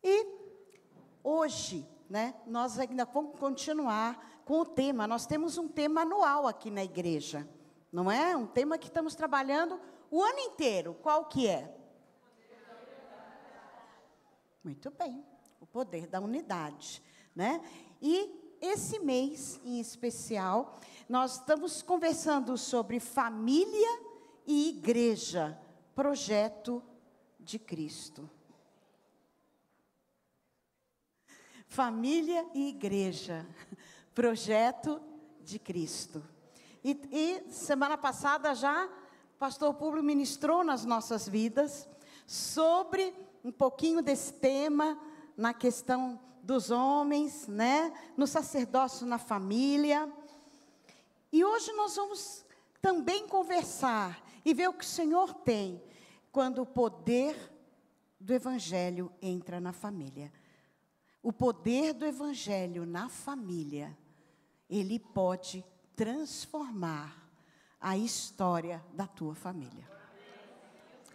E hoje, né, nós ainda vamos continuar com o tema. Nós temos um tema anual aqui na igreja, não é? Um tema que estamos trabalhando o ano inteiro. Qual que é? Muito bem, o poder da unidade, né? E esse mês em especial, nós estamos conversando sobre família e igreja, projeto de Cristo. Família e igreja, projeto de Cristo. E semana passada já, o pastor Públio ministrou nas nossas vidas sobre um pouquinho desse tema, na questão dos homens, né? No sacerdócio na família. E hoje nós vamos também conversar e ver o que o Senhor tem quando o poder do Evangelho entra na família. O poder do Evangelho na família, ele pode transformar a história da tua família.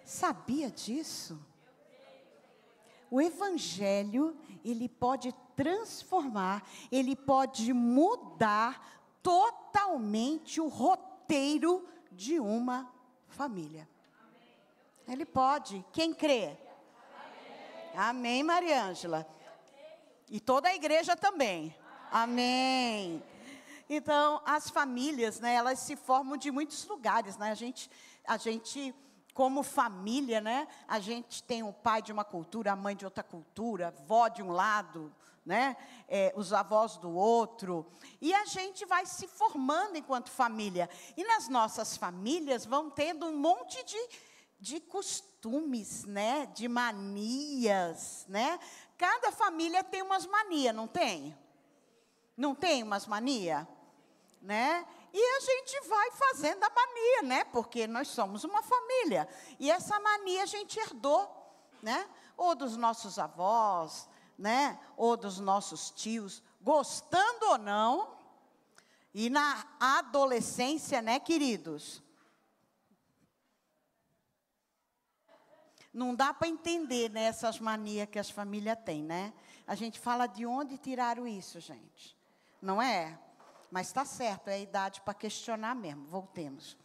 Sabia disso? O Evangelho, ele pode transformar, ele pode mudar totalmente o roteiro de uma família. Ele pode. Quem crê? Amém, Maria Ângela. E toda a igreja também. Amém. Então, as famílias, né, elas se formam de muitos lugares, né? A gente como família, né, a gente tem o pai de uma cultura, a mãe de outra cultura, avó de um lado, né, os avós do outro, e a gente vai se formando enquanto família. E nas nossas famílias vão tendo um monte de costumes, né, de manias, né? Cada família tem umas manias, não tem? Não tem umas manias? Né? E a gente vai fazendo a mania, né? Porque nós somos uma família. E essa mania a gente herdou, né? Ou dos nossos avós, né? Ou dos nossos tios, gostando ou não. E na adolescência, né, queridos? Não dá para entender, né, essas manias que as famílias têm, né? A gente fala de onde tiraram isso, gente. Não é? Mas está certo, é a idade para questionar mesmo. Voltemos.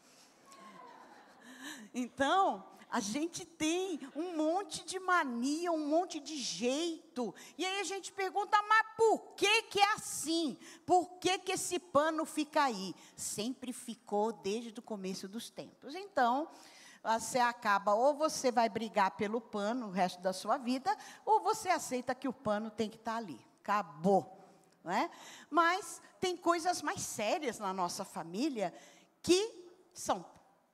Então, a gente tem um monte de mania, um monte de jeito. E aí a gente pergunta, mas por que é assim? Por que esse pano fica aí? Sempre ficou desde o começo dos tempos. Então, você acaba, ou você vai brigar pelo pano o resto da sua vida, ou você aceita que o pano tem que estar ali. Acabou. Não é? Mas tem coisas mais sérias na nossa família que são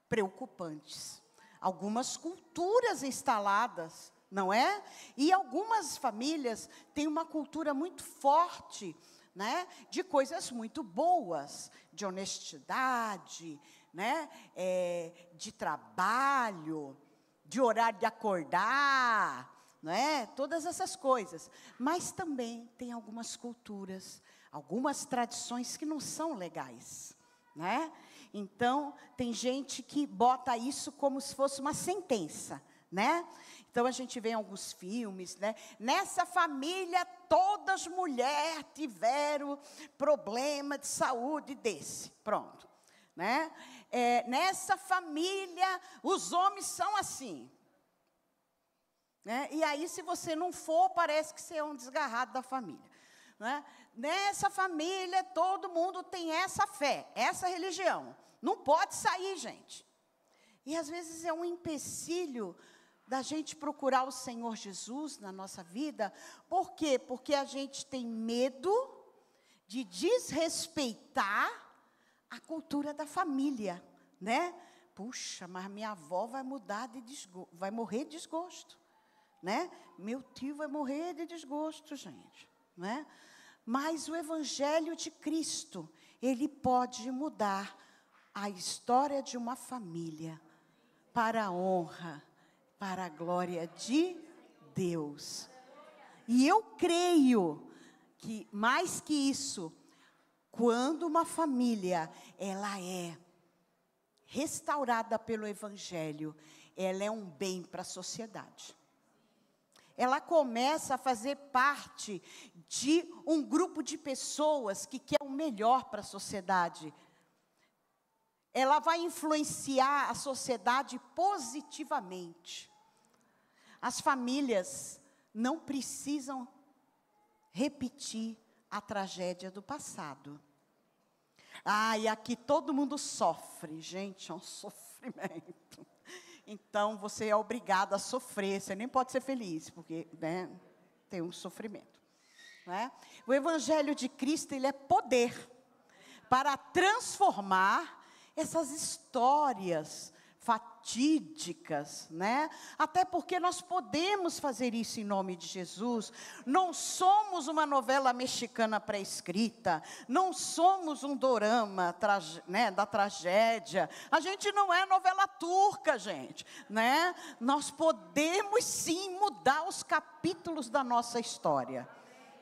preocupantes. Algumas culturas instaladas, não é? E algumas famílias têm uma cultura muito forte, né, de coisas muito boas, de honestidade, né, de trabalho, de horário de acordar, não é? Todas essas coisas. Mas também tem algumas culturas, algumas tradições que não são legais, né? Então, tem gente que bota isso como se fosse uma sentença, né? Então, a gente vê em alguns filmes, né? Nessa família, todas as mulheres tiveram problema de saúde desse. Pronto, né? Nessa família, os homens são assim. Né? E aí, se você não for, parece que você é um desgarrado da família. Né? Nessa família, todo mundo tem essa fé, essa religião. Não pode sair, gente. E às vezes é um empecilho da gente procurar o Senhor Jesus na nossa vida. Por quê? Porque a gente tem medo de desrespeitar a cultura da família, né? Puxa, mas minha avó vai vai morrer de desgosto. Né? Meu tio vai morrer de desgosto, gente, né? Mas o Evangelho de Cristo, ele pode mudar a história de uma família para a honra, para a glória de Deus. E eu creio que mais que isso, quando uma família ela é restaurada pelo Evangelho, ela é um bem para a sociedade. ela começa a fazer parte de um grupo de pessoas que quer o melhor para a sociedade. Ela vai influenciar a sociedade positivamente. As famílias não precisam repetir a tragédia do passado. E aqui todo mundo sofre. Gente, é um sofrimento. Então, você é obrigado a sofrer. Você nem pode ser feliz, porque, né, tem um sofrimento. Né? O Evangelho de Cristo, ele é poder para transformar essas histórias fatídicas, né? Até porque nós podemos fazer isso em nome de Jesus. Não somos uma novela mexicana pré-escrita, não somos um dorama, né, da tragédia. A gente não é novela turca, gente, né? Nós podemos sim mudar os capítulos da nossa história.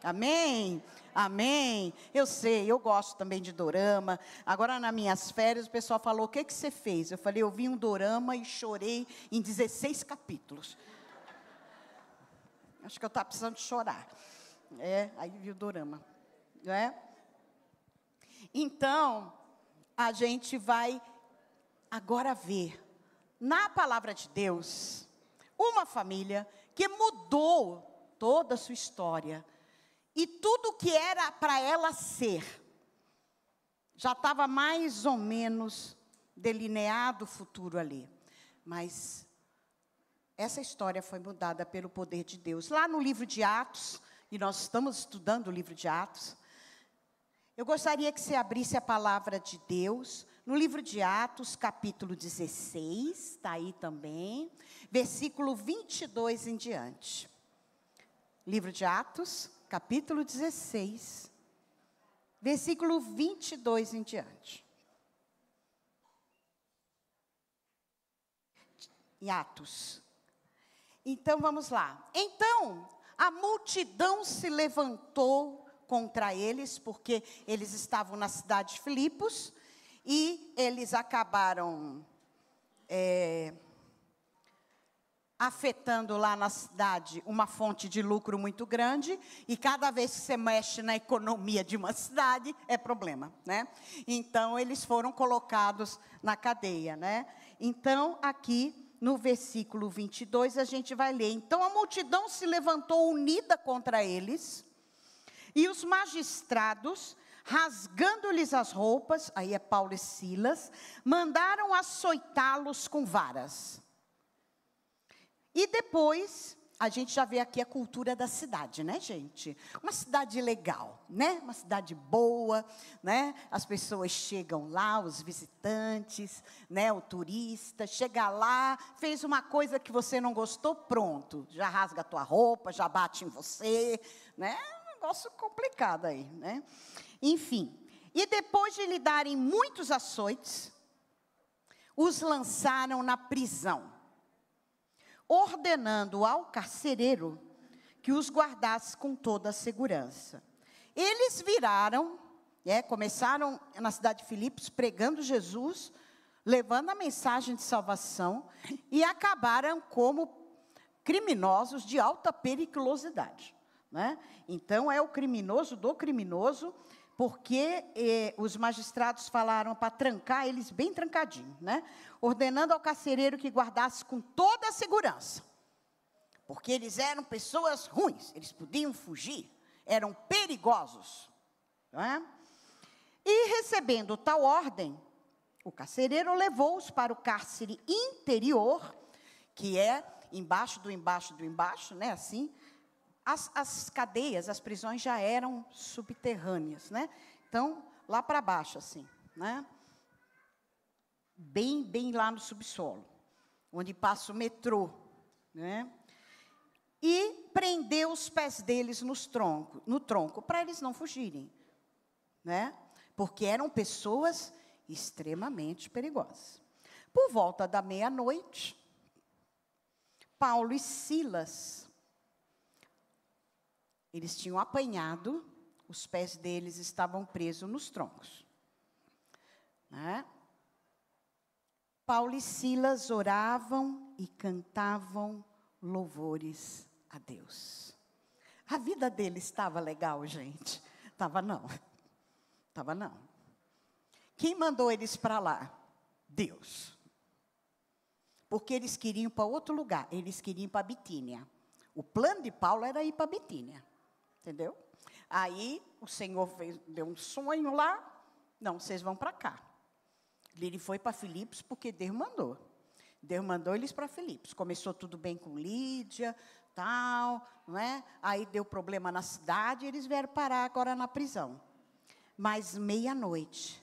Amém? Amém? Eu sei, eu gosto também de dorama. Agora, nas minhas férias, o pessoal falou, o que você fez? Eu falei, eu vi um dorama e chorei em 16 capítulos. Acho que eu estava precisando de chorar. Aí vi o dorama. Então, a gente vai agora ver, na palavra de Deus, uma família que mudou toda a sua história. E tudo que era para ela ser, já estava mais ou menos delineado o futuro ali. Mas essa história foi mudada pelo poder de Deus. Lá no livro de Atos, e nós estamos estudando o livro de Atos, eu gostaria que você abrisse a palavra de Deus, no livro de Atos, capítulo 16, está aí também, versículo 22 em diante. Livro de Atos, capítulo 16, versículo 22 em diante. Em Atos. Então, vamos lá. Então, a multidão se levantou contra eles, porque eles estavam na cidade de Filipos, e eles acabaram afetando lá na cidade uma fonte de lucro muito grande, e cada vez que você mexe na economia de uma cidade, é problema, né? Então, eles foram colocados na cadeia, né? Então, aqui, no versículo 22, a gente vai ler. Então, a multidão se levantou unida contra eles, e os magistrados, rasgando-lhes as roupas, aí é Paulo e Silas, mandaram açoitá-los com varas. E depois, a gente já vê aqui a cultura da cidade, né, gente? Uma cidade legal, né? Uma cidade boa, né? As pessoas chegam lá, os visitantes, né? O turista, chega lá, fez uma coisa que você não gostou, pronto. Já rasga a tua roupa, já bate em você, né? É um negócio complicado aí, né? Enfim, e depois de lhe darem muitos açoites, os lançaram na prisão, ordenando ao carcereiro que os guardasse com toda a segurança. Eles viraram, começaram na cidade de Filipos, pregando Jesus, levando a mensagem de salvação, e acabaram como criminosos de alta periculosidade, né? Então, é o criminoso do criminoso, porque os magistrados falaram para trancar eles bem trancadinho, né? Ordenando ao carcereiro que guardasse com toda a segurança, porque eles eram pessoas ruins, eles podiam fugir, eram perigosos, não é? E recebendo tal ordem, o carcereiro levou-os para o cárcere interior, que é embaixo do embaixo, né? Assim. As cadeias, as prisões já eram subterrâneas, né? Então, lá para baixo, assim, né? Bem lá no subsolo, onde passa o metrô, né? E prendeu os pés deles no tronco, para eles não fugirem, né? Porque eram pessoas extremamente perigosas. Por volta da meia-noite, Paulo e Silas, eles tinham apanhado, os pés deles estavam presos nos troncos, né? Paulo e Silas oravam e cantavam louvores a Deus. A vida dele estava legal, gente? Estava não. Estava não. Quem mandou eles para lá? Deus. Porque eles queriam ir para outro lugar. Eles queriam ir para Bitínia. O plano de Paulo era ir para Bitínia. Entendeu? Aí o Senhor deu um sonho lá. Não, vocês vão para cá. Ele foi para Filipos porque Deus mandou. Deus mandou eles para Filipos. Começou tudo bem com Lídia, tal, não é? Aí deu problema na cidade e eles vieram parar agora na prisão. Mas meia-noite,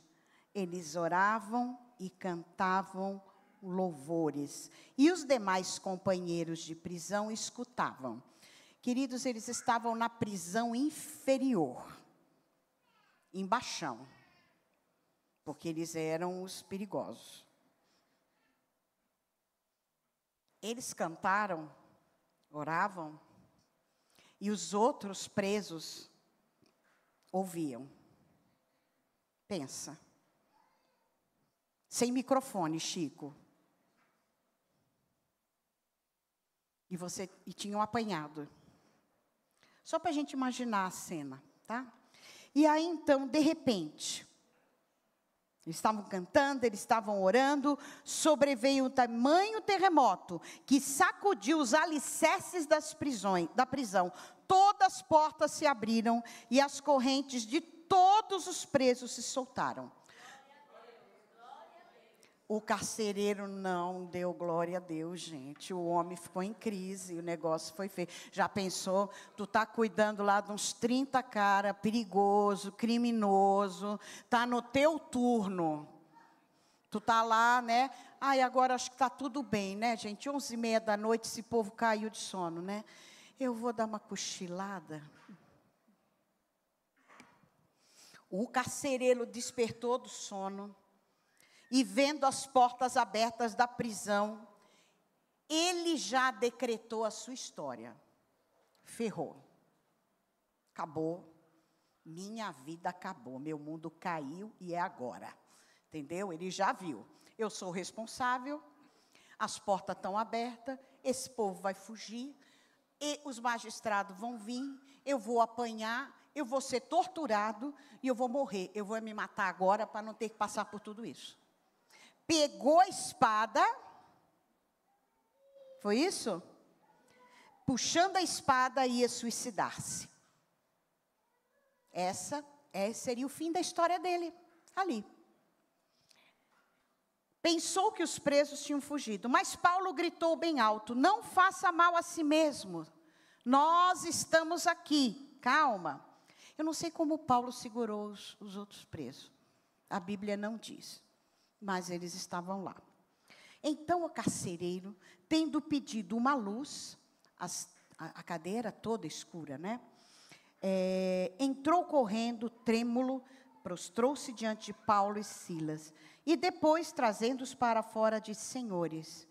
eles oravam e cantavam louvores. E os demais companheiros de prisão escutavam. Queridos, eles estavam na prisão inferior, embaixão. Porque eles eram os perigosos. Eles cantaram, oravam, e os outros presos ouviam. Pensa. Sem microfone, Chico. E tinham apanhado. Só para a gente imaginar a cena, tá? E aí, então, de repente, eles estavam cantando, eles estavam orando, sobreveio um tamanho terremoto que sacudiu os alicerces da prisão. Todas as portas se abriram e as correntes de todos os presos se soltaram. O carcereiro não deu glória a Deus, gente. O homem ficou em crise, o negócio foi feio. Já pensou? Tu tá cuidando lá de uns 30 cara, perigoso, criminoso. Tá no teu turno. Tu tá lá, né? Ai, agora acho que tá tudo bem, né, gente? 11h30 da noite, esse povo caiu de sono, né? Eu vou dar uma cochilada. O carcereiro despertou do sono. E vendo as portas abertas da prisão, ele já decretou a sua história. Ferrou. Acabou. Minha vida acabou. Meu mundo caiu e é agora. Entendeu? Ele já viu. Eu sou responsável. As portas estão abertas. Esse povo vai fugir. E os magistrados vão vir. Eu vou apanhar. Eu vou ser torturado. E eu vou morrer. Eu vou me matar agora para não ter que passar por tudo isso. Pegou a espada, foi isso? Puxando a espada, ia suicidar-se. Esse seria o fim da história dele, ali. Pensou que os presos tinham fugido, mas Paulo gritou bem alto: não faça mal a si mesmo, nós estamos aqui, calma. Eu não sei como Paulo segurou os outros presos, a Bíblia não diz. Mas eles estavam lá. Então o carcereiro, tendo pedido uma luz, a cadeira toda escura, né? Entrou correndo, trêmulo, prostrou-se diante de Paulo e Silas. E depois, trazendo-os para fora, disse: senhores,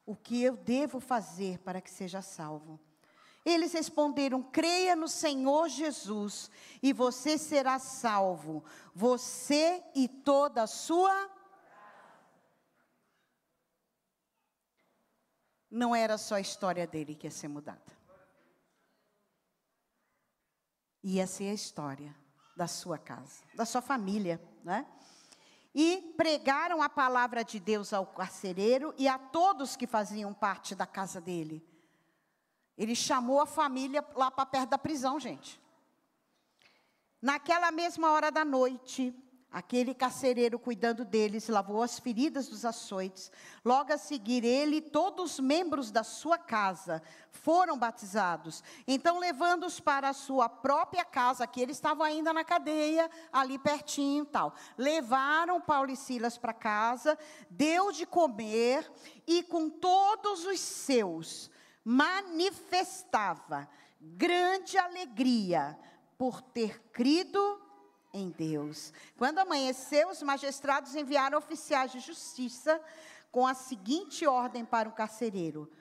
o que eu devo fazer para que seja salvo? Eles responderam: creia no Senhor Jesus, e você será salvo, você e toda a sua... Não era só a história dele que ia ser mudada. Ia ser a história da sua casa, da sua família, né? E pregaram a palavra de Deus ao carcereiro e a todos que faziam parte da casa dele. Ele chamou a família lá para perto da prisão, gente. Naquela mesma hora da noite, aquele carcereiro, cuidando deles, lavou as feridas dos açoites. Logo a seguir, ele e todos os membros da sua casa foram batizados. Então, levando-os para a sua própria casa, que eles estavam ainda na cadeia, ali pertinho e tal. Levaram Paulo e Silas para casa, deu de comer, e com todos os seus, manifestava grande alegria por ter crido em Deus. Quando amanheceu, os magistrados enviaram oficiais de justiça com a seguinte ordem para o carcereiro: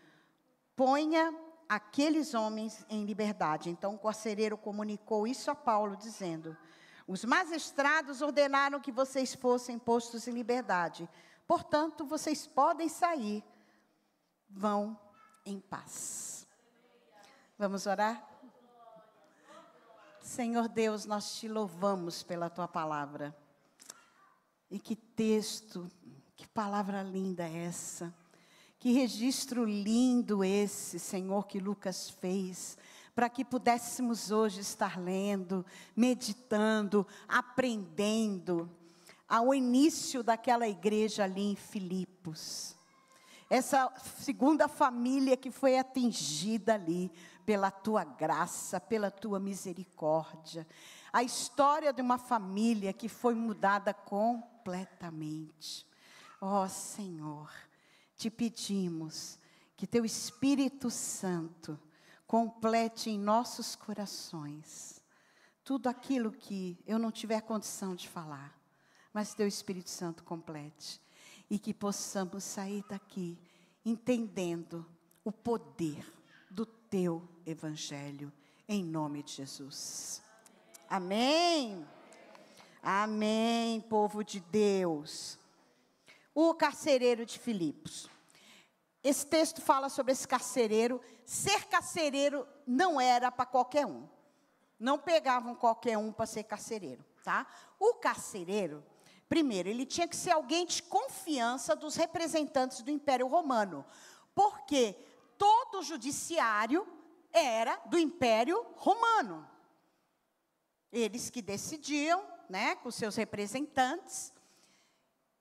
ponha aqueles homens em liberdade. Então o carcereiro comunicou isso a Paulo, dizendo: os magistrados ordenaram que vocês fossem postos em liberdade. Portanto, vocês podem sair. Vão em paz. Vamos orar? Senhor Deus, nós te louvamos pela tua palavra. E que texto, que palavra linda essa. Que registro lindo esse, Senhor, que Lucas fez, para que pudéssemos hoje estar lendo, meditando, aprendendo, ao início daquela igreja ali em Filipos. Essa segunda família que foi atingida ali, pela tua graça, pela tua misericórdia. A história de uma família que foi mudada completamente. Ó Senhor, te pedimos que teu Espírito Santo complete em nossos corações tudo aquilo que eu não tiver condição de falar, mas teu Espírito Santo complete. E que possamos sair daqui entendendo o poder do teu Evangelho, em nome de Jesus. Amém. Amém, povo de Deus. O carcereiro de Filipos. Esse texto fala sobre esse carcereiro. Ser carcereiro não era para qualquer um. Não pegavam qualquer um para ser carcereiro, tá? O carcereiro, primeiro, ele tinha que ser alguém de confiança dos representantes do Império Romano. Porque todo o judiciário era do Império Romano. Eles que decidiam, né, com seus representantes.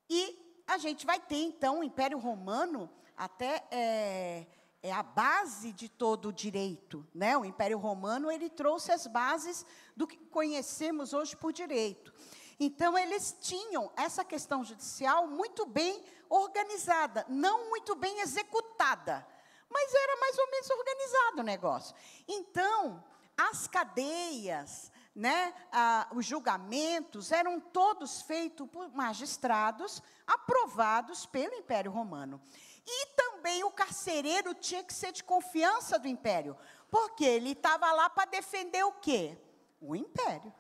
E a gente vai ter, então, o Império Romano até é a base de todo o direito, né? O Império Romano, ele trouxe as bases do que conhecemos hoje por direito. Então, eles tinham essa questão judicial muito bem organizada, não muito bem executada, mas era mais ou menos organizado o negócio. Então, as cadeias, né, os julgamentos eram todos feitos por magistrados aprovados pelo Império Romano. E também o carcereiro tinha que ser de confiança do Império, porque ele estava lá para defender o quê? O Império.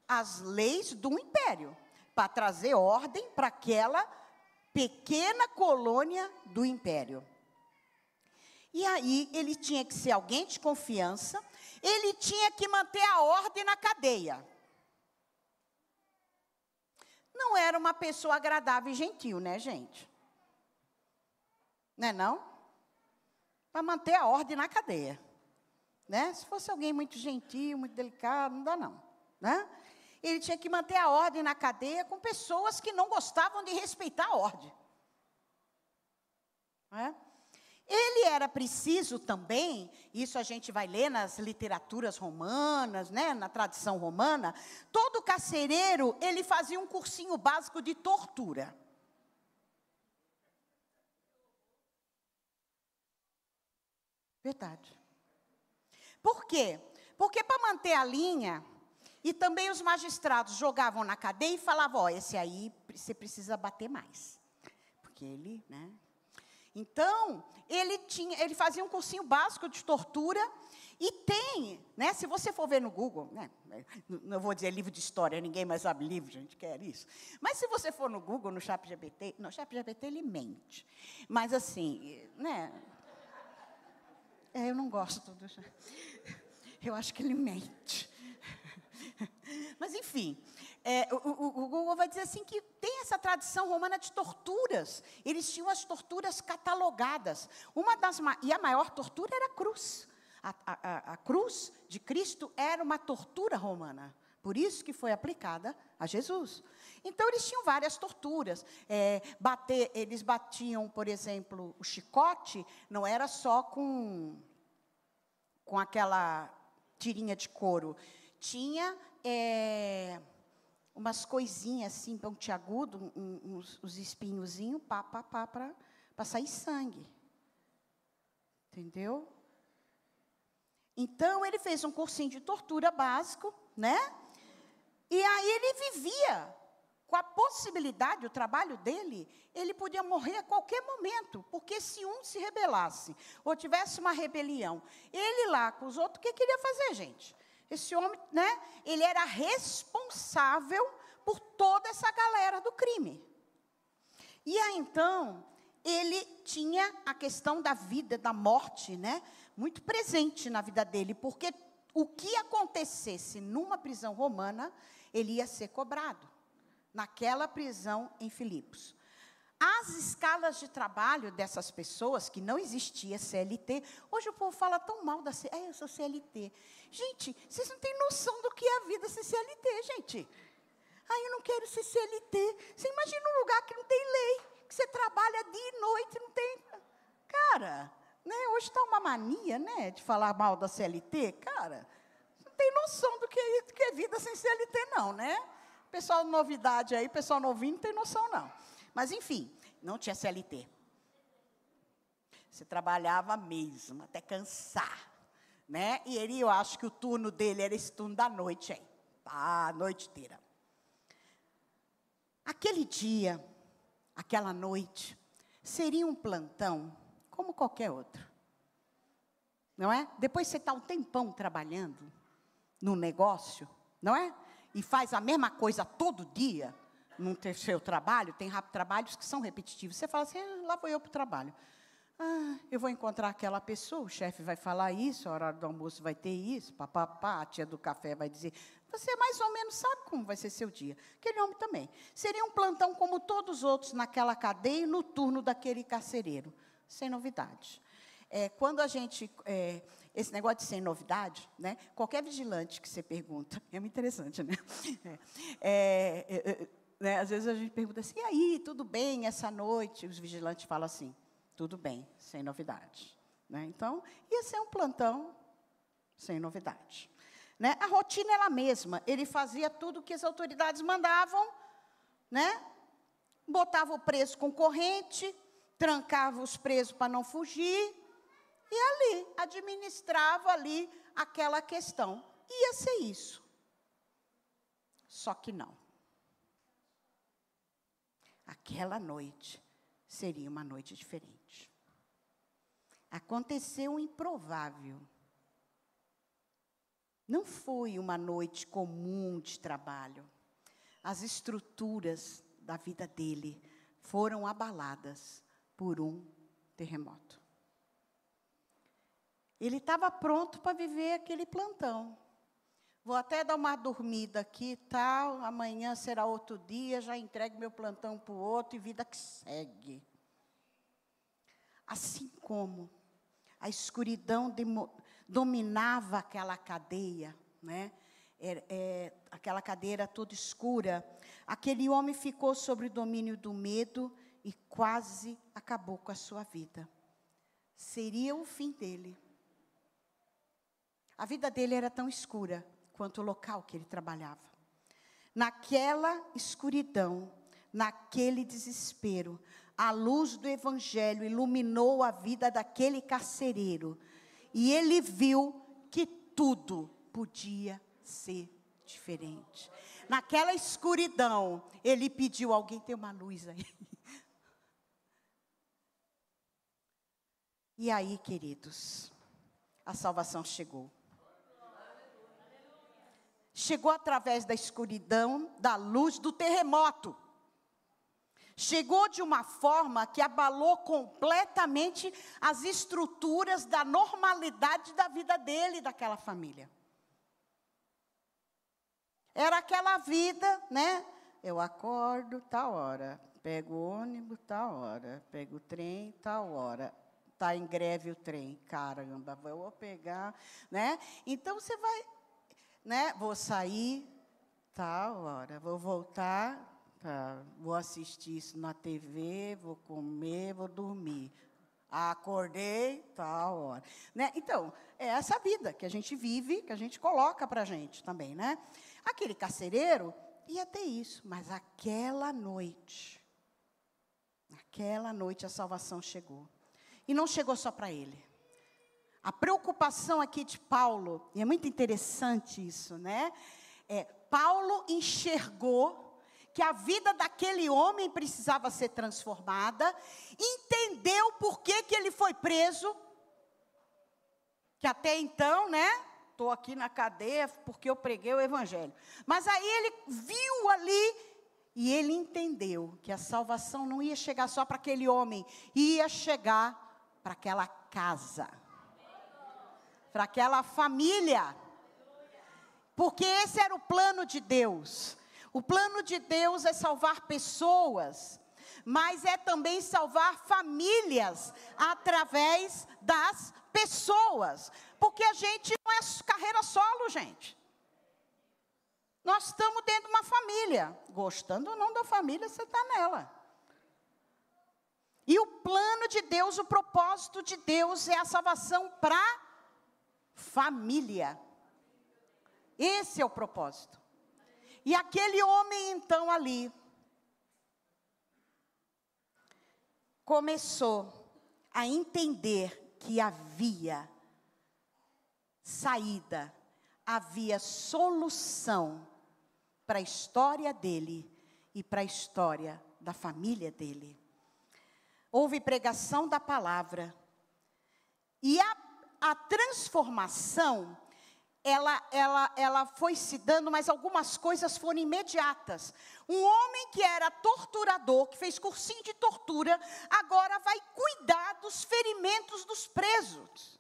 As leis do Império, para trazer ordem para aquela pequena colônia do Império. E aí, ele tinha que ser alguém de confiança, ele tinha que manter a ordem na cadeia. Não era uma pessoa agradável e gentil, né, gente? Não é não? Para manter a ordem na cadeia. Né? Se fosse alguém muito gentil, muito delicado, não dá não. Né? Ele tinha que manter a ordem na cadeia com pessoas que não gostavam de respeitar a ordem. Né? Ele era preciso também, isso a gente vai ler nas literaturas romanas, né, na tradição romana, todo carcereiro, ele fazia um cursinho básico de tortura. Verdade. Por quê? Porque para manter a linha, e também os magistrados jogavam na cadeia e falavam, ó, esse aí você precisa bater mais. Porque ele, né? Então, ele fazia um cursinho básico de tortura, e tem, né, se você for ver no Google, né, não vou dizer livro de história, ninguém mais sabe livro, gente quer isso, mas se você for no Google, no ChatGPT, no ChatGPT ele mente, mas assim, né, eu não gosto do eu acho que ele mente. Mas, enfim, o Google vai dizer assim que tem essa tradição romana de torturas. Eles tinham as torturas catalogadas. E a maior tortura era a cruz. A cruz de Cristo era uma tortura romana. Por isso que foi aplicada a Jesus. Então, eles tinham várias torturas. Eles batiam, por exemplo, o chicote, não era só com aquela tirinha de couro. Tinha umas coisinhas assim, pontiagudo, uns espinhozinhos, para sair sangue. Entendeu? Então, ele fez um cursinho de tortura básico, né? E aí ele vivia com a possibilidade, o trabalho dele, ele podia morrer a qualquer momento, porque se um se rebelasse, ou tivesse uma rebelião, ele lá com os outros, o que queria fazer, gente? Esse homem, né, ele era responsável por toda essa galera do crime. E aí, então, ele tinha a questão da vida, da morte, né? Muito presente na vida dele, porque o que acontecesse numa prisão romana, ele ia ser cobrado, naquela prisão em Filipos. As escalas de trabalho dessas pessoas, que não existia CLT, hoje o povo fala tão mal da CLT, eu sou CLT. Gente, vocês não têm noção do que é a vida sem CLT, gente. Eu não quero ser CLT. Você imagina um lugar que não tem lei, que você trabalha dia e noite, não tem... Cara, né, hoje está uma mania, né, de falar mal da CLT, cara, não tem noção do que é vida sem CLT, não, né? Pessoal novidade aí, pessoal novinho, não tem noção, não. Mas, enfim, não tinha CLT. Você trabalhava mesmo, até cansar, né? E eu acho que o turno dele era esse turno da noite, aí. A noite inteira. Aquele dia, aquela noite, seria um plantão como qualquer outro. Não é? Depois você está um tempão trabalhando no negócio, não é? E faz a mesma coisa todo dia, no seu trabalho, tem trabalhos que são repetitivos. Você fala assim, lá vou eu para o trabalho. Eu vou encontrar aquela pessoa, o chefe vai falar isso, a hora do almoço vai ter isso, papapá, a tia do café vai dizer... Você mais ou menos sabe como vai ser seu dia. Aquele homem também. Seria um plantão como todos os outros naquela cadeia e no turno daquele carcereiro. Sem novidade. Quando a gente... esse negócio de sem novidade, né? Qualquer vigilante que você pergunta... É muito interessante, né? Né? Às vezes a gente pergunta assim, e aí, tudo bem essa noite? Os vigilantes falam assim, tudo bem, sem novidade. Né? Então, ia ser um plantão sem novidade. Né? A rotina era a mesma, ele fazia tudo o que as autoridades mandavam, né? Botava o preso com corrente, trancava os presos para não fugir, e ali, administrava ali aquela questão. Ia ser isso. Só que não. Aquela noite seria uma noite diferente. Aconteceu o improvável. Não foi uma noite comum de trabalho. As estruturas da vida dele foram abaladas por um terremoto. Ele estava pronto para viver aquele plantão. Vou até dar uma dormida aqui, tal, amanhã será outro dia, já entrego meu plantão para o outro e vida que segue. Assim como a escuridão dominava aquela cadeia, né? Aquela cadeira toda escura. Aquele homem ficou sob o domínio do medo e quase acabou com a sua vida. Seria o fim dele. A vida dele era tão escura quanto o local que ele trabalhava. Naquela escuridão, naquele desespero, a luz do Evangelho iluminou a vida daquele carcereiro. E ele viu que tudo podia ser diferente. Naquela escuridão, ele pediu, alguém tem uma luz aí? E aí, queridos, a salvação chegou. Chegou através da escuridão, da luz, do terremoto. Chegou de uma forma que abalou completamente as estruturas da normalidade da vida dele e daquela família. Era aquela vida, né? Eu acordo tal hora, pego o ônibus tal hora, pego o trem tal hora. Está em greve o trem, caramba, vou pegar, né? Então você vai, né? Vou sair tal hora, vou voltar. Vou assistir isso na TV, vou comer, vou dormir. Acordei, tal hora. Né? Então, é essa vida que a gente vive, que a gente coloca para a gente também, né? Aquele carcereiro ia ter isso, mas aquela noite a salvação chegou. E não chegou só para ele. A preocupação aqui de Paulo, e é muito interessante isso, né? Paulo enxergou que a vida daquele homem precisava ser transformada, entendeu por que ele foi preso, que até então, né, estou aqui na cadeia porque eu preguei o Evangelho. Mas aí ele viu ali E ele entendeu que a salvação não ia chegar só para aquele homem, ia chegar para aquela casa, para aquela família. Porque esse era o plano de Deus. O plano de Deus é salvar pessoas, mas é também salvar famílias através das pessoas. Porque a gente não é carreira solo, gente. Nós estamos dentro de uma família. Gostando ou não da família, você está nela. E o plano de Deus, o propósito de Deus é a salvação para família. Esse é o propósito. E aquele homem então ali começou a entender que havia saída, havia solução para a história dele e para a história da família dele. Houve pregação da palavra. E a transformação, ela foi se dando, mas algumas coisas foram imediatas. Um homem que era torturador, que fez cursinho de tortura, agora vai cuidar dos ferimentos dos presos.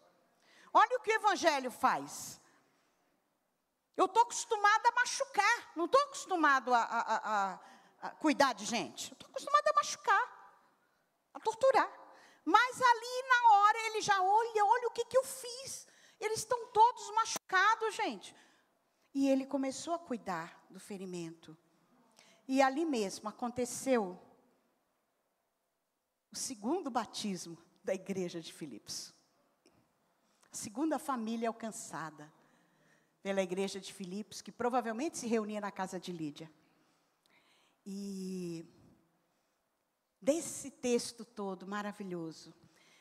Olha o que o evangelho faz. Eu estou acostumada a machucar, não estou acostumado a cuidar de gente. Eu estou acostumada a machucar, a torturar. Mas ali na hora ele já olha o que eu fiz. Eles estão todos machucados, gente. E ele começou a cuidar do ferimento. E ali mesmo aconteceu o segundo batismo da igreja de Filipos. A segunda família alcançada pela igreja de Filipos, que provavelmente se reunia na casa de Lídia. E desse texto todo maravilhoso,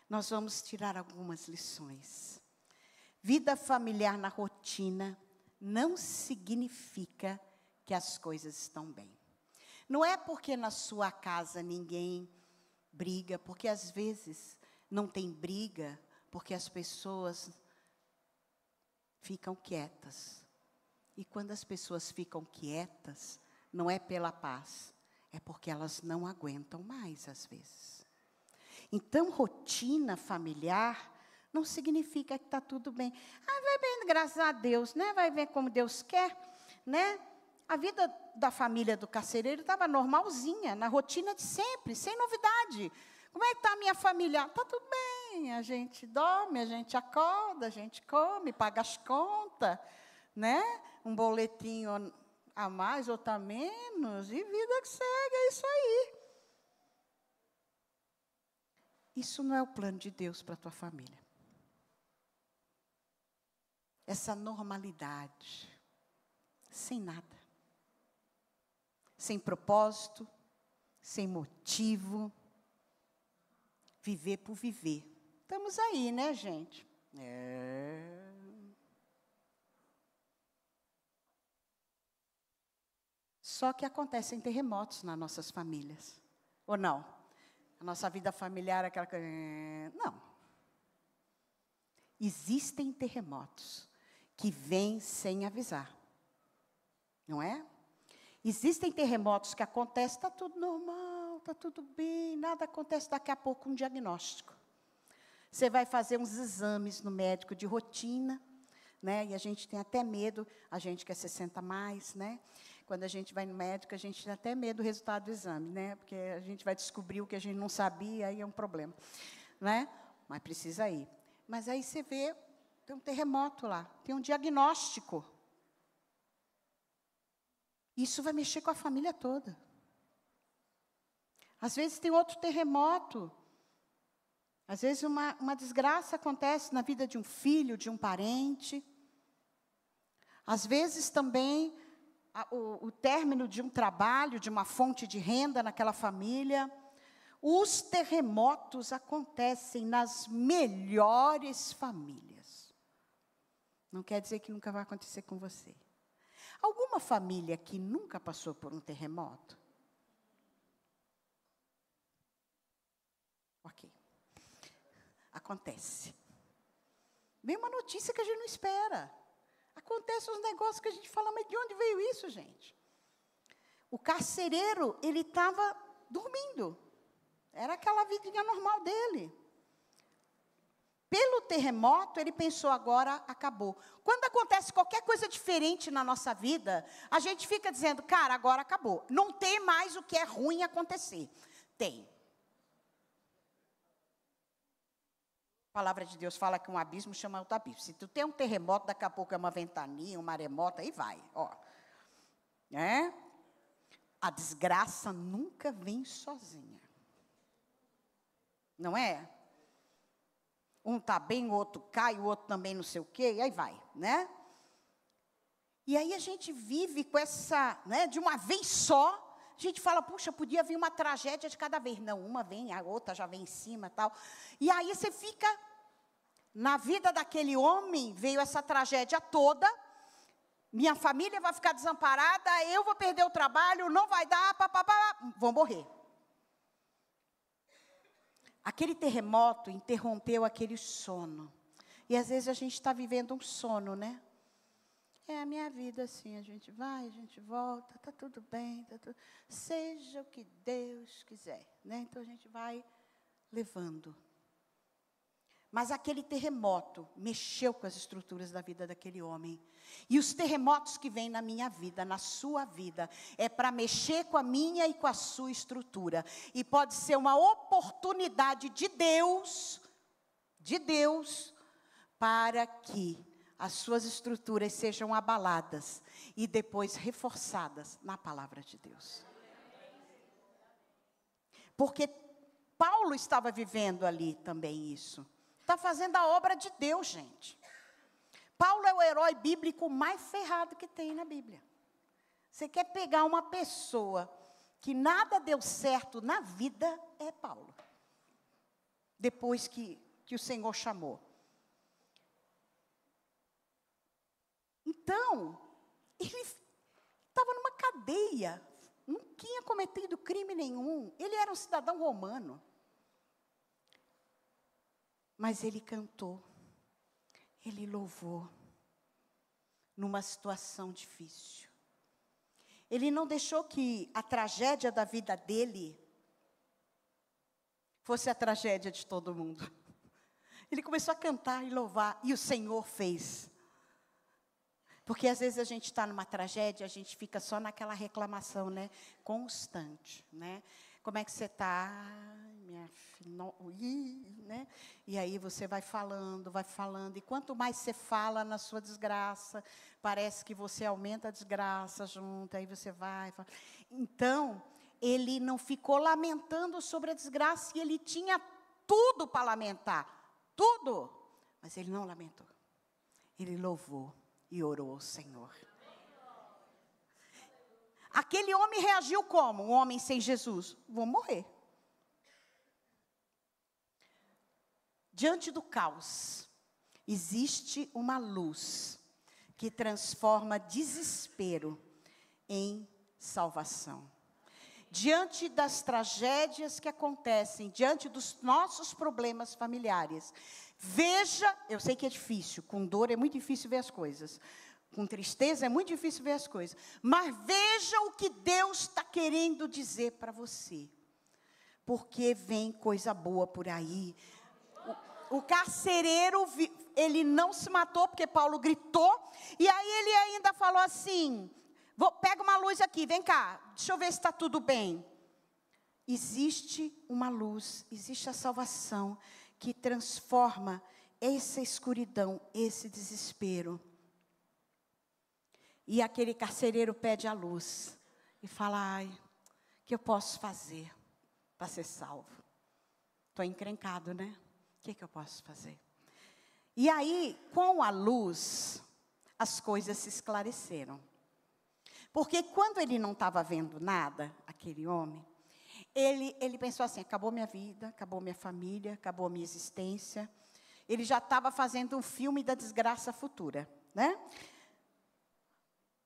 nós vamos tirar algumas lições. Vida familiar na rotina não significa que as coisas estão bem. Não é porque na sua casa ninguém briga, porque às vezes não tem briga, porque as pessoas ficam quietas. E quando as pessoas ficam quietas, não é pela paz, é porque elas não aguentam mais às vezes. Então, rotina familiar não significa que está tudo bem. Vai bem, graças a Deus, né? Vai ver como Deus quer, né? A vida da família do carcereiro estava normalzinha, na rotina de sempre, sem novidade. Como é que está a minha família? Está tudo bem, a gente dorme, a gente acorda, a gente come, paga as contas, né? Um boletinho a mais, outro a menos, e vida que segue, é isso aí. Isso não é o plano de Deus para a tua família. Essa normalidade, sem nada, sem propósito, sem motivo, viver por viver. Estamos aí, né, gente? Só que acontecem terremotos nas nossas famílias, ou não? A nossa vida familiar é aquela coisa... Não. Existem terremotos que vêm sem avisar, não é? Existem terremotos que acontecem, está tudo normal, está tudo bem, nada acontece, daqui a pouco um diagnóstico. Você vai fazer uns exames no médico de rotina, né? E a gente tem até medo, a gente que é 60 mais, né? Quando a gente vai no médico, a gente tem até medo do resultado do exame, né? Porque a gente vai descobrir o que a gente não sabia, aí é um problema, né? Mas precisa ir. Mas aí você vê, tem um terremoto lá, tem um diagnóstico. Isso vai mexer com a família toda. Às vezes tem outro terremoto. Às vezes uma desgraça acontece na vida de um filho, de um parente. Às vezes também o término de um trabalho, de uma fonte de renda naquela família. Os terremotos acontecem nas melhores famílias. Não quer dizer que nunca vai acontecer com você. Alguma família que nunca passou por um terremoto? Ok. Acontece. Vem uma notícia que a gente não espera. Acontecem uns negócios que a gente fala, mas de onde veio isso, gente? o carcereiro, ele estava dormindo. Era aquela vidinha normal dele. Pelo terremoto, ele pensou, agora acabou. Quando acontece qualquer coisa diferente na nossa vida, a gente fica dizendo, cara, agora acabou. Não tem mais o que é ruim acontecer. Tem. A palavra de Deus fala que um abismo chama outro abismo. Se tu tem um terremoto, daqui a pouco é uma ventania, um maremoto, aí vai. Ó. A desgraça nunca vem sozinha. Não é? Um está bem, o outro cai, o outro também não sei o quê, e aí vai, né? E aí a gente vive com essa, né, de uma vez só, a gente fala, puxa, podia vir uma tragédia de cada vez. Não, uma vem, a outra já vem em cima e tal. E aí você fica, na vida daquele homem, veio essa tragédia toda, minha família vai ficar desamparada, eu vou perder o trabalho, não vai dar, vou morrer. Aquele terremoto interrompeu aquele sono. E às vezes a gente está vivendo um sono, né? É a minha vida assim, a gente vai, a gente volta, está tudo bem, seja o que Deus quiser, né? Então a gente vai levando. Mas aquele terremoto mexeu com as estruturas da vida daquele homem. E os terremotos que vêm na minha vida, na sua vida, é para mexer com a minha e com a sua estrutura. E pode ser uma oportunidade de Deus, para que as suas estruturas sejam abaladas e depois reforçadas na palavra de Deus. Porque Paulo estava vivendo ali também isso. Está fazendo a obra de Deus, gente. Paulo é o herói bíblico mais ferrado que tem na Bíblia. Você quer pegar uma pessoa que nada deu certo na vida, é Paulo. Depois que o Senhor chamou. Então, ele estava numa cadeia. Não tinha cometido crime nenhum. Ele era um cidadão romano. Mas ele cantou, ele louvou, numa situação difícil. Ele não deixou que a tragédia da vida dele fosse a tragédia de todo mundo. Ele começou a cantar e louvar, e o Senhor fez. Porque às vezes a gente está numa tragédia, a gente fica só naquela reclamação, né? Constante, né? Como é que você está? Minha filha, né? E aí você vai falando. E quanto mais você fala na sua desgraça, parece que você aumenta a desgraça junto. Aí você vai. Então, ele não ficou lamentando sobre a desgraça. E ele tinha tudo para lamentar. Tudo. Mas ele não lamentou. Ele louvou e orou ao Senhor. Aquele homem reagiu como? Um homem sem Jesus. Vou morrer. Diante do caos, existe uma luz que transforma desespero em salvação. Diante das tragédias que acontecem, diante dos nossos problemas familiares, veja, eu sei que é difícil, com dor é muito difícil ver as coisas. Com tristeza é muito difícil ver as coisas. Mas veja o que Deus está querendo dizer para você. Porque vem coisa boa por aí. O carcereiro, ele não se matou porque Paulo gritou. E aí ele ainda falou assim, pega uma luz aqui, vem cá. Deixa eu ver se está tudo bem. Existe uma luz, existe a salvação que transforma essa escuridão, esse desespero. E aquele carcereiro pede a luz e fala, ai, o que eu posso fazer para ser salvo? Estou encrencado, né? O que eu posso fazer? E aí, com a luz, as coisas se esclareceram. Porque quando ele não estava vendo nada, aquele homem, ele pensou assim, acabou minha vida, acabou minha família, acabou minha existência. Ele já estava fazendo um filme da desgraça futura, né?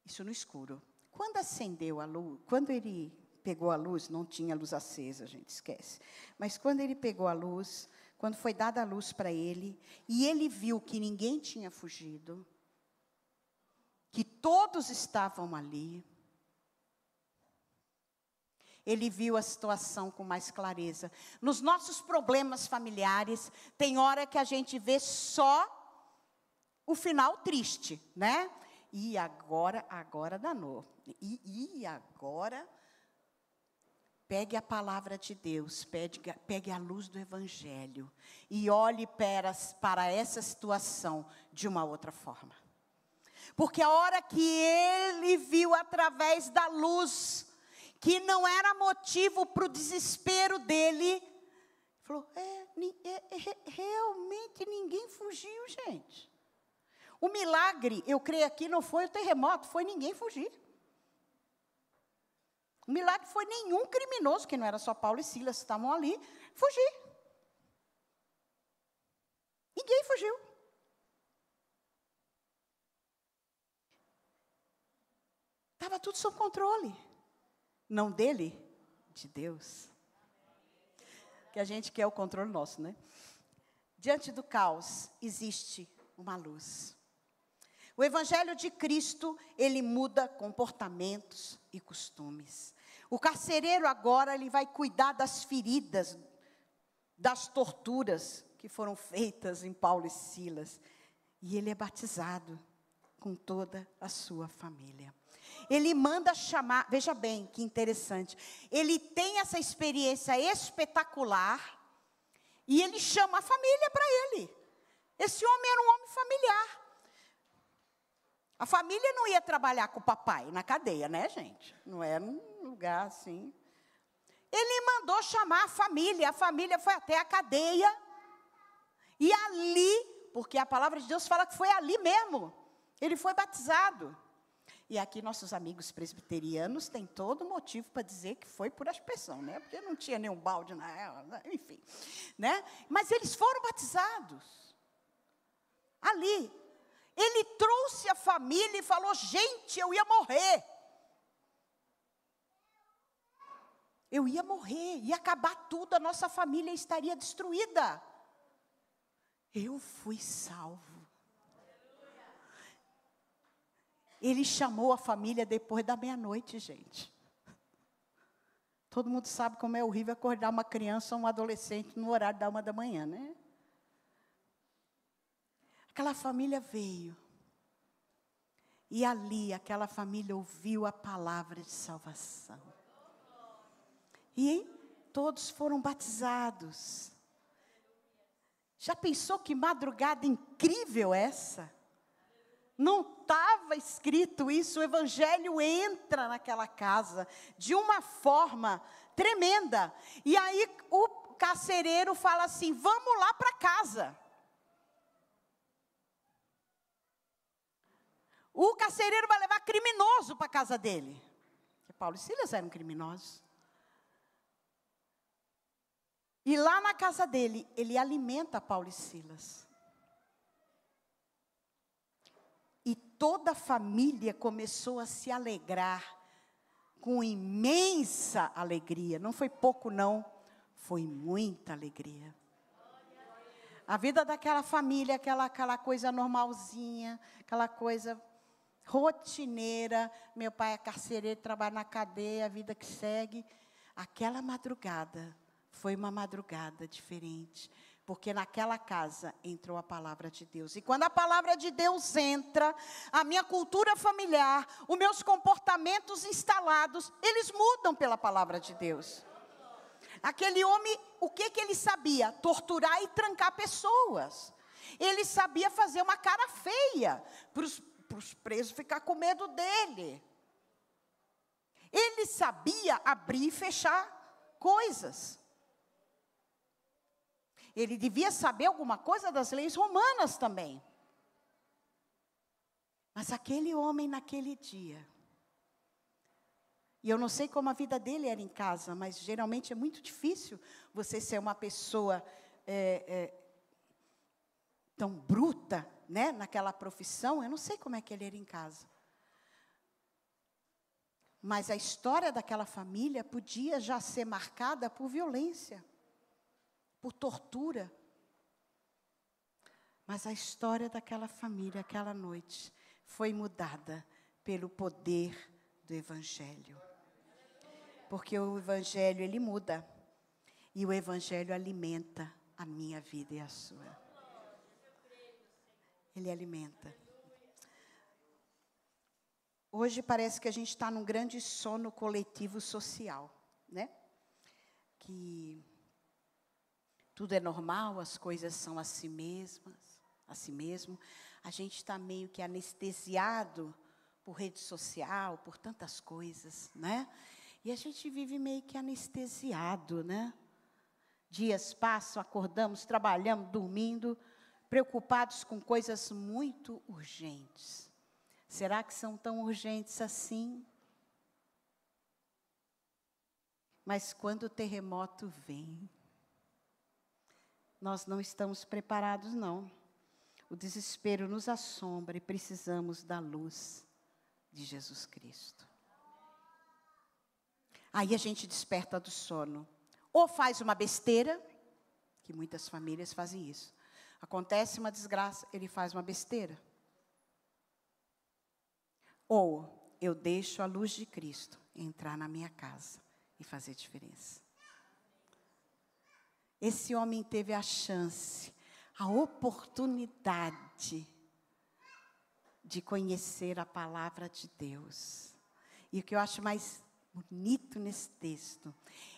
Isso no escuro. Quando acendeu a luz, quando ele pegou a luz, não tinha luz acesa, a gente esquece. Mas quando ele pegou a luz, quando foi dada a luz para ele, e ele viu que ninguém tinha fugido, que todos estavam ali, ele viu a situação com mais clareza. Nos nossos problemas familiares, tem hora que a gente vê só o final triste, né? E agora danou. E agora, pegue a palavra de Deus, pegue a luz do Evangelho e olhe para essa situação de uma outra forma. Porque a hora que ele viu através da luz, que não era motivo para o desespero dele, falou, realmente ninguém fugiu, gente. O milagre, eu creio aqui, não foi o terremoto, foi ninguém fugir. O milagre foi nenhum criminoso, que não era só Paulo e Silas que estavam ali, fugir. Ninguém fugiu. Estava tudo sob controle. Não dele, de Deus. Que a gente quer o controle nosso, né? Diante do caos, existe uma luz. O Evangelho de Cristo, ele muda comportamentos e costumes. O carcereiro agora, ele vai cuidar das feridas, das torturas que foram feitas em Paulo e Silas. E ele é batizado com toda a sua família. Ele manda chamar, veja bem que interessante, ele tem essa experiência espetacular e ele chama a família para ele. Esse homem era um homem familiar. A família não ia trabalhar com o papai na cadeia, né, gente? Não era um lugar assim. Ele mandou chamar a família foi até a cadeia. E ali, porque a palavra de Deus fala que foi ali mesmo, ele foi batizado. E aqui nossos amigos presbiterianos têm todo motivo para dizer que foi por aspersão, né? Porque não tinha nenhum balde na ela, enfim, né? Mas eles foram batizados. Ali. Ele trouxe a família e falou, gente, eu ia morrer. Eu ia morrer, ia acabar tudo, a nossa família estaria destruída. Eu fui salvo. Ele chamou a família depois da meia-noite, gente. Todo mundo sabe como é horrível acordar uma criança ou um adolescente no horário da 1h, né? Aquela família veio. E ali, aquela família ouviu a palavra de salvação. E todos foram batizados. Já pensou que madrugada incrível essa? Não estava escrito isso, o Evangelho entra naquela casa de uma forma tremenda. E aí o carcereiro fala assim, vamos lá para casa. O carcereiro vai levar criminoso para a casa dele. Porque Paulo e Silas eram criminosos. E lá na casa dele, ele alimenta Paulo e Silas. E toda a família começou a se alegrar com imensa alegria. Não foi pouco não, foi muita alegria. A vida daquela família, aquela coisa normalzinha, aquela coisa rotineira. Meu pai é carcereiro, trabalha na cadeia, a vida que segue. Aquela madrugada foi uma madrugada diferente, porque naquela casa entrou a palavra de Deus. E quando a palavra de Deus entra, a minha cultura familiar, os meus comportamentos instalados, eles mudam pela palavra de Deus. Aquele homem, o que ele sabia? Torturar e trancar pessoas. Ele sabia fazer uma cara feia para os presos ficar com medo dele. Ele sabia abrir e fechar coisas. Ele devia saber alguma coisa das leis romanas também. Mas aquele homem naquele dia, e eu não sei como a vida dele era em casa, mas geralmente é muito difícil você ser uma pessoa tão bruta, né, naquela profissão. Eu não sei como é que ele era em casa. Mas a história daquela família podia já ser marcada por violência, por tortura. Mas a história daquela família, aquela noite, foi mudada pelo poder do Evangelho. Porque o Evangelho, ele muda. E o Evangelho alimenta a minha vida e a sua. Ele alimenta. Hoje parece que a gente está num grande sono coletivo social, né? Que tudo é normal, as coisas são assim mesmo. A gente está meio que anestesiado por rede social, por tantas coisas, né? E a gente vive meio que anestesiado, né? Dias passam, acordamos, trabalhamos, dormindo, preocupados com coisas muito urgentes. Será que são tão urgentes assim? Mas quando o terremoto vem, nós não estamos preparados, não. O desespero nos assombra e precisamos da luz de Jesus Cristo. Aí a gente desperta do sono. Ou faz uma besteira, que muitas famílias fazem isso. Acontece uma desgraça, ele faz uma besteira. Ou eu deixo a luz de Cristo entrar na minha casa e fazer diferença. Esse homem teve a chance, a oportunidade de conhecer a palavra de Deus. E o que eu acho mais bonito nesse texto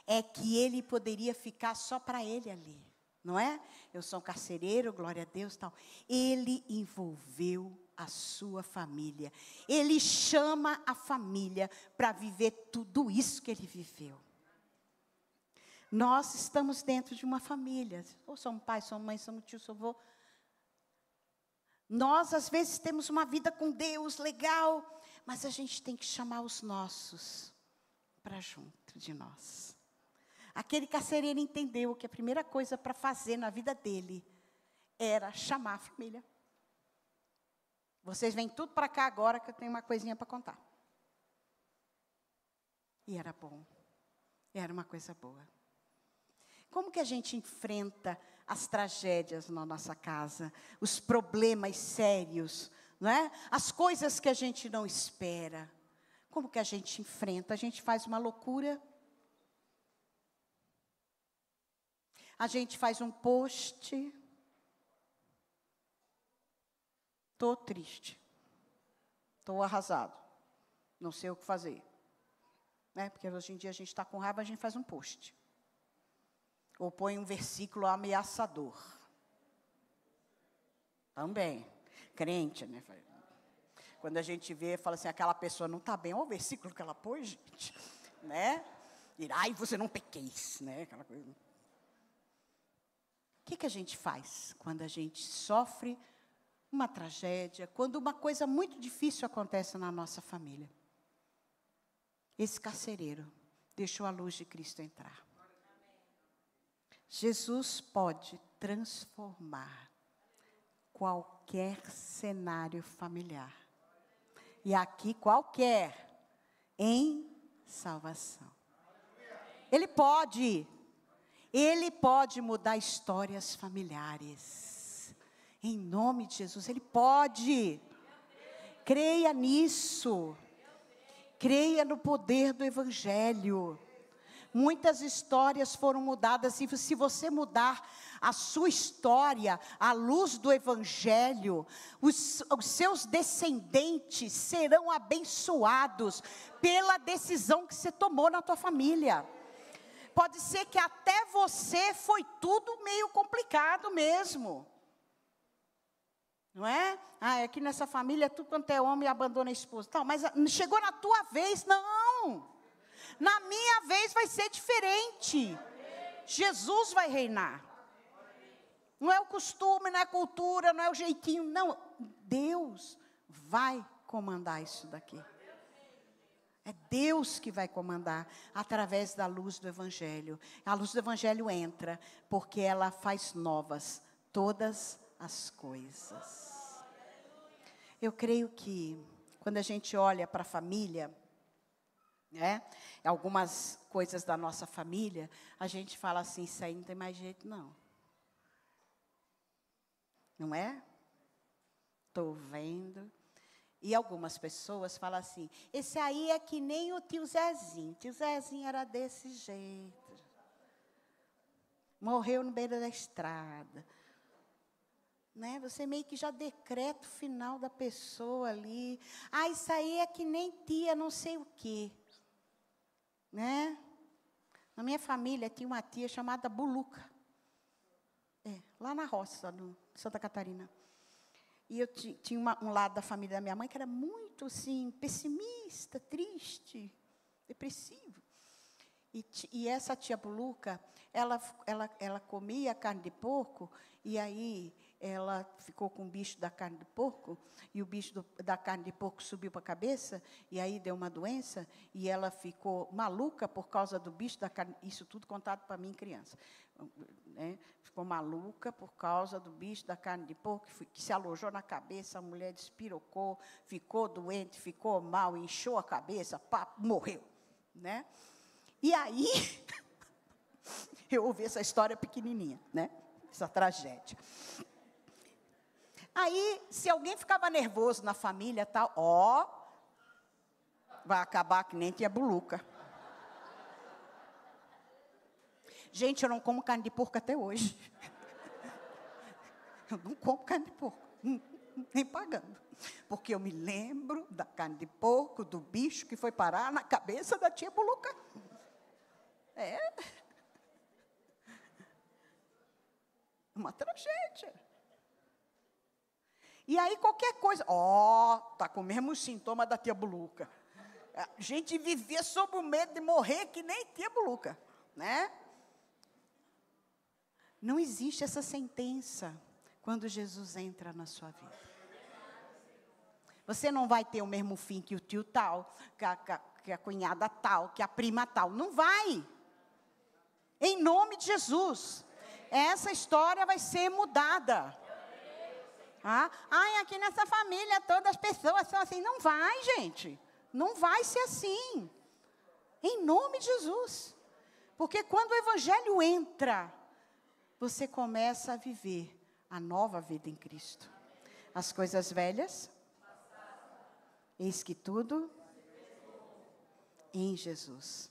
é que ele poderia ficar só para ele ali, não é? Eu sou um carcereiro, glória a Deus, tal. Ele envolveu a sua família. Ele chama a família para viver tudo isso que ele viveu. Nós estamos dentro de uma família. Ou somos pai, somos mãe, somos tio, somos avô. Nós, às vezes, temos uma vida com Deus, legal, mas a gente tem que chamar os nossos para junto de nós. Aquele carcereiro entendeu que a primeira coisa para fazer na vida dele era chamar a família. Vocês vêm tudo para cá agora que eu tenho uma coisinha para contar. E era bom. Era uma coisa boa. Como que a gente enfrenta as tragédias na nossa casa, os problemas sérios, não é? As coisas que a gente não espera. Como que a gente enfrenta? A gente faz uma loucura. A gente faz um post. Estou triste. Estou arrasado. Não sei o que fazer. Né? Porque hoje em dia a gente está com raiva, a gente faz um post. Ou põe um versículo ameaçador. Também. Crente, né? Quando a gente vê, fala assim, aquela pessoa não está bem. Olha o versículo que ela pôs, gente. Né? Ai, você não pequeis, né? Aquela coisa. O que a gente faz quando a gente sofre uma tragédia, quando uma coisa muito difícil acontece na nossa família? Esse carcereiro deixou a luz de Cristo entrar. Jesus pode transformar qualquer cenário familiar. E aqui qualquer, em salvação. Ele pode mudar histórias familiares. Em nome de Jesus, Ele pode. Creia nisso. Creia no poder do Evangelho. Muitas histórias foram mudadas, e se você mudar a sua história à luz do Evangelho, os seus descendentes serão abençoados pela decisão que você tomou na tua família. Pode ser que até você foi tudo meio complicado mesmo. Não é? Aqui nessa família, tudo quanto é homem abandona a esposa. Tal, mas chegou na tua vez, não. Na minha vez vai ser diferente. Jesus vai reinar. Não é o costume, não é a cultura, não é o jeitinho. Não, Deus vai comandar isso daqui. É Deus que vai comandar através da luz do Evangelho. A luz do Evangelho entra porque ela faz novas todas as coisas. Eu creio que quando a gente olha para a família, né, algumas coisas da nossa família, a gente fala assim, isso aí não tem mais jeito não. Não é? Estou vendo. E algumas pessoas falam assim, esse aí é que nem o tio Zezinho. O tio Zezinho era desse jeito. Morreu no beiro da estrada. Né? Você meio que já decreta o final da pessoa ali. Ah, isso aí é que nem tia não sei o quê. Né? Na minha família tinha uma tia chamada Buluca. Lá na roça, no Santa Catarina. E eu tinha um lado da família da minha mãe que era muito, assim, pessimista, triste, depressivo. E essa tia Buluca, ela comia carne de porco, e aí ela ficou com o bicho da carne de porco, e o bicho da carne de porco subiu para a cabeça, e aí deu uma doença, e ela ficou maluca por causa do bicho da carne, isso tudo contado para mim, criança. Né? Ficou maluca por causa do bicho da carne de porco, que se alojou na cabeça, a mulher despirocou, ficou doente, ficou mal, inchou a cabeça, pá, morreu. Né? E aí, eu ouvi essa história pequenininha, né? Essa tragédia. Aí, se alguém ficava nervoso na família, tal, vai acabar que nem tia Buluca. Gente, eu não como carne de porco até hoje. Eu não como carne de porco, nem pagando. Porque eu me lembro da carne de porco, do bicho que foi parar na cabeça da tia Buluca. Uma tragédia. E aí qualquer coisa, tá com o mesmo sintoma da tia Buluca. A gente vivia sob o medo de morrer que nem tia Buluca, né? Não existe essa sentença quando Jesus entra na sua vida. Você não vai ter o mesmo fim que o tio tal, que a cunhada tal, que a prima tal. Não vai. Em nome de Jesus. Essa história vai ser mudada. Aqui nessa família todas as pessoas são assim. Não vai, gente. Não vai ser assim. Em nome de Jesus. Porque quando o evangelho entra, você começa a viver a nova vida em Cristo. As coisas velhas, eis que tudo em Jesus.